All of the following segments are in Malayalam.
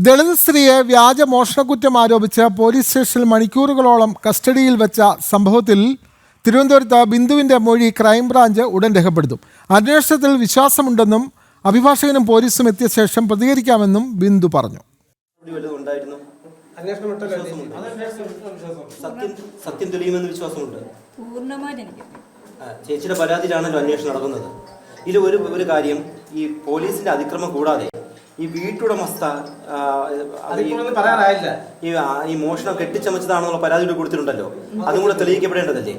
ദളിത് സ്ത്രീയെ വ്യാജ മോഷണക്കുറ്റം ആരോപിച്ച് പോലീസ് സ്റ്റേഷനിൽ മണിക്കൂറുകളോളം കസ്റ്റഡിയിൽ വെച്ച സംഭവത്തിൽ തിരുവനന്തപുരത്ത് ബിന്ദുവിന്റെ മൊഴി ക്രൈംബ്രാഞ്ച് ഉടൻ രേഖപ്പെടുത്തും. അന്വേഷണത്തിൽ വിശ്വാസമുണ്ടെന്നും അഭിഭാഷകനും പോലീസും എത്തിയ ശേഷം പ്രതികരിക്കാമെന്നും ബിന്ദു പറഞ്ഞു. ചേച്ചിയുടെ പരാതിയിലാണല്ലോ അന്വേഷണം നടക്കുന്നത്. ഇതിൽ ഒരു കാര്യം, ഈ പോലീസിന്റെ അതിക്രമം കൂടാതെ ഈ വീട്ടുടമസ്ഥ ഈ മോഷണം കെട്ടിച്ചമച്ചതാണെന്നുള്ള പരാതി കൊടുത്തിട്ടുണ്ടല്ലോ, അതും കൂടെ തെളിയിക്കപ്പെടേണ്ടതല്ലേ?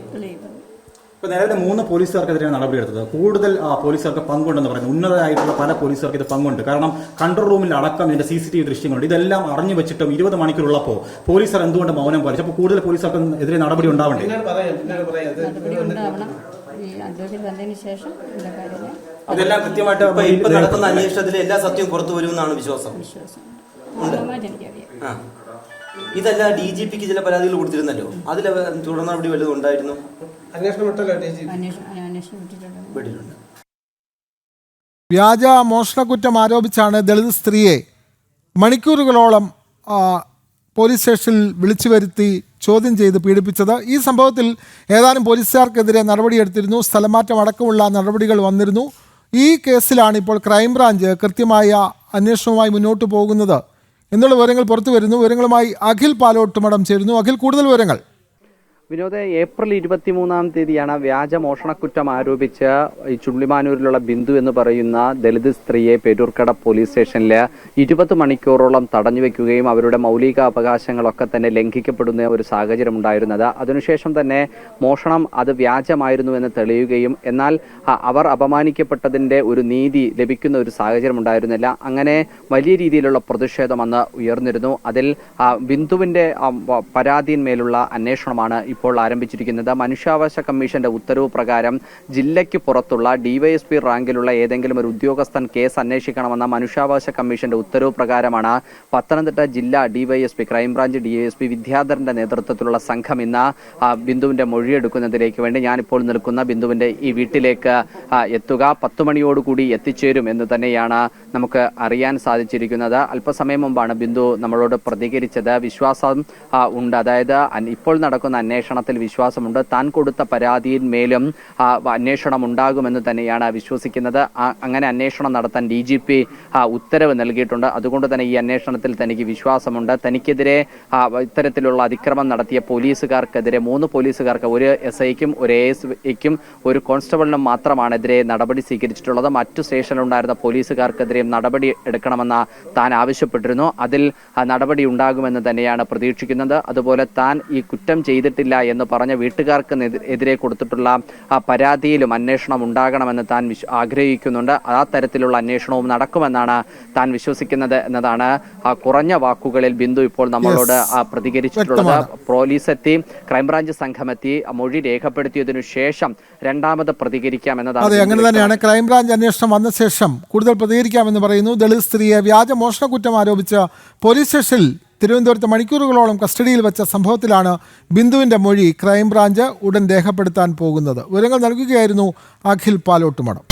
ഇപ്പോൾ നിലവിലെ 3 പോലീസുകാർക്കെതിരെയാണ് നടപടിയെടുത്തത്. കൂടുതൽ പോലീസുകാർക്ക് പങ്കുണ്ടെന്ന് പറയുന്നത്, ഉന്നതരായിട്ടുള്ള പല പോലീസുകാർക്ക് ഇത് പങ്കുണ്ട്. കാരണം കൺട്രോൾ റൂമിൽ അടക്കം ഇതിന്റെ CCTV ദൃശ്യങ്ങളുണ്ട്. ഇതെല്ലാം അറിഞ്ഞു വെച്ചിട്ടും 20 മണിക്കൂറുള്ളപ്പോൾ പോലീസുകാർ എന്തുകൊണ്ട് മൗനം പാലിച്ചു? അപ്പോൾ കൂടുതൽ പോലീസുകാർക്ക് എതിരെ നടപടി ഉണ്ടാവണ്ടേ? ഇതെല്ലാം കൃത്യമായിട്ട് ഇപ്പൊ നടക്കുന്ന അന്വേഷണത്തിൽ എല്ലാ സത്യവും പുറത്തു വരുമെന്നാണ് വിശ്വാസം. ഇതല്ല DGPക്ക് ചില പരാതികൾ കൊടുത്തിരുന്നല്ലോ, അതിൽ തുടർ നടപടി വല്ലതും ഉണ്ടായിരുന്നു? വ്യാജ മോഷണക്കുറ്റം ആരോപിച്ചാണ് ദളിത് സ്ത്രീയെ മണിക്കൂറുകളോളം പോലീസ് സ്റ്റേഷനിൽ വിളിച്ചു വരുത്തി ചോദ്യം ചെയ്ത് പീഡിപ്പിച്ചത്. ഈ സംഭവത്തിൽ ഏതാനും പോലീസുകാർക്കെതിരെ നടപടിയെടുത്തിരുന്നു. സ്ഥലമാറ്റം അടക്കമുള്ള നടപടികൾ വന്നിരുന്നു. ഈ കേസിലാണ് ഇപ്പോൾ ക്രൈംബ്രാഞ്ച് കൃത്യമായ അന്വേഷണവുമായി മുന്നോട്ട് പോകുന്നത് എന്നുള്ള വിവരങ്ങൾ പുറത്തു വരുന്നു. വിവരങ്ങളുമായി അഖിൽ പാലോട്ടുമടം ചേരുന്നു. അഖിൽ, കൂടുതൽ വിവരങ്ങൾ. വിനോദ്, ഏപ്രിൽ 23-ാം തീയതിയാണ് വ്യാജ മോഷണക്കുറ്റം ആരോപിച്ച് ഈ ചുള്ളിമാനൂരിലുള്ള ബിന്ദു എന്ന് പറയുന്ന ദളിത് സ്ത്രീയെ പേരൂർക്കട പോലീസ് സ്റ്റേഷനിൽ 20 മണിക്കൂറോളം തടഞ്ഞു വെക്കുകയും അവരുടെ മൗലിക അവകാശങ്ങളൊക്കെ തന്നെ ലംഘിക്കപ്പെടുന്ന ഒരു സാഹചര്യം ഉണ്ടായിരുന്നത്. അതിനുശേഷം തന്നെ മോഷണം അത് വ്യാജമായിരുന്നു എന്ന് തെളിയുകയും എന്നാൽ അവർ അപമാനിക്കപ്പെട്ടതിന്റെ ഒരു നീതി ലഭിക്കുന്ന ഒരു സാഹചര്യം ഉണ്ടായിരുന്നില്ല. അങ്ങനെ വലിയ രീതിയിലുള്ള പ്രതിഷേധം അന്ന് ഉയർന്നിരുന്നു. അതിൽ ബിന്ദുവിന്റെ പരാതിയിന്മേലുള്ള അന്വേഷണമാണ് ഇപ്പോൾ ആരംഭിച്ചിരിക്കുന്നത്. മനുഷ്യാവകാശ കമ്മീഷന്റെ ഉത്തരവ് പ്രകാരം ജില്ലയ്ക്ക് പുറത്തുള്ള DYSP റാങ്കിലുള്ള ഏതെങ്കിലും ഒരു ഉദ്യോഗസ്ഥൻ കേസ് അന്വേഷിക്കണമെന്ന മനുഷ്യാവകാശ കമ്മീഷന്റെ ഉത്തരവ് പ്രകാരമാണ് പത്തനംതിട്ട ജില്ലാ DYSP ക്രൈംബ്രാഞ്ച് DYSP വിദ്യാധരന്റെ നേതൃത്വത്തിലുള്ള സംഘം ഇന്ന് ബിന്ദുവിന്റെ മൊഴിയെടുക്കുന്നതിലേക്ക് വേണ്ടി ഞാനിപ്പോൾ നിൽക്കുന്ന ബിന്ദുവിന്റെ ഈ വീട്ടിലേക്ക് എത്തുക. 10 മണിയോടുകൂടി എത്തിച്ചേരും എന്ന് തന്നെയാണ് നമുക്ക് അറിയാൻ സാധിച്ചിരിക്കുന്നത്. അല്പസമയം മുമ്പാണ് ബിന്ദു നമ്മളോട് പ്രതികരിച്ചത്. വിശ്വാസം ഉണ്ട്, അതായത് ഇപ്പോൾ നടക്കുന്ന അന്വേഷണത്തിൽ വിശ്വാസമുണ്ട്. താൻ കൊടുത്ത പരാതിയിന്മേലും അന്വേഷണം ഉണ്ടാകുമെന്ന് തന്നെയാണ് വിശ്വസിക്കുന്നത്. അങ്ങനെ അന്വേഷണം നടത്താൻ DGP ഉത്തരവ് നൽകിയിട്ടുണ്ട്. അതുകൊണ്ട് തന്നെ ഈ അന്വേഷണത്തിൽ തനിക്ക് വിശ്വാസമുണ്ട്. തനിക്കെതിരെ ഇത്തരത്തിലുള്ള അതിക്രമം നടത്തിയ പോലീസുകാർക്കെതിരെ 3 പോലീസുകാർക്ക്, ഒരു SIക്കും ഒരു ASIക്കും ഒരു കോൺസ്റ്റബിളിനും മാത്രമാണ് എതിരെ നടപടി സ്വീകരിച്ചിട്ടുള്ളത്. മറ്റു സ്റ്റേഷനിലുണ്ടായിരുന്ന പോലീസുകാർക്കെതിരെയും നടപടി എടുക്കണമെന്ന് താൻ ആവശ്യപ്പെട്ടിരുന്നു. അതിൽ നടപടി ഉണ്ടാകുമെന്ന് തന്നെയാണ് പ്രതീക്ഷിക്കുന്നത്. അതുപോലെ താൻ ഈ കുറ്റം ചെയ്തിട്ടില്ല എന്ന് പറഞ്ഞ വീട്ടുകാർക്ക് എതിരെ കൊടുത്തിട്ടുള്ള പരാതിയിലും അന്വേഷണം ഉണ്ടാകണമെന്ന് താൻ ആഗ്രഹിക്കുന്നുണ്ട്. ആ തരത്തിലുള്ള അന്വേഷണവും നടക്കുമെന്നാണ് താൻ വിശ്വസിക്കുന്നത് എന്നതാണ് കുറഞ്ഞ വാക്കുകളിൽ ബിന്ദു ഇപ്പോൾ നമ്മളോട് പ്രതികരിച്ചിട്ടുള്ളത്. പോലീസ് എത്തി, ക്രൈംബ്രാഞ്ച് സംഘം എത്തി, മൊഴി രേഖപ്പെടുത്തിയതിനു ശേഷം രണ്ടാമത് പ്രതികരിക്കാം എന്നതാണ്. അങ്ങനെ തന്നെയാണ്. ക്രൈംബ്രാഞ്ച് അന്വേഷണം വന്ന ശേഷം കൂടുതൽ പ്രതികരിക്കാമെന്ന് പറയുന്നു. ദളിത് സ്ത്രീയെ വ്യാജ മോഷണക്കുറ്റം ആരോപിച്ച് പോലീസ് സ്റ്റേഷനിൽ തിരുവനന്തപുരത്ത് മണിക്കൂറുകളോളം കസ്റ്റഡിയിൽ വെച്ച സംഭവത്തിലാണ് ബിന്ദുവിന്റെ മൊഴി ക്രൈംബ്രാഞ്ച് ഉടൻ രേഖപ്പെടുത്താൻ പോകുന്നത്. വിവരങ്ങൾ നൽകുകയായിരുന്നു അഖിൽ പാലോട്ടുമടം.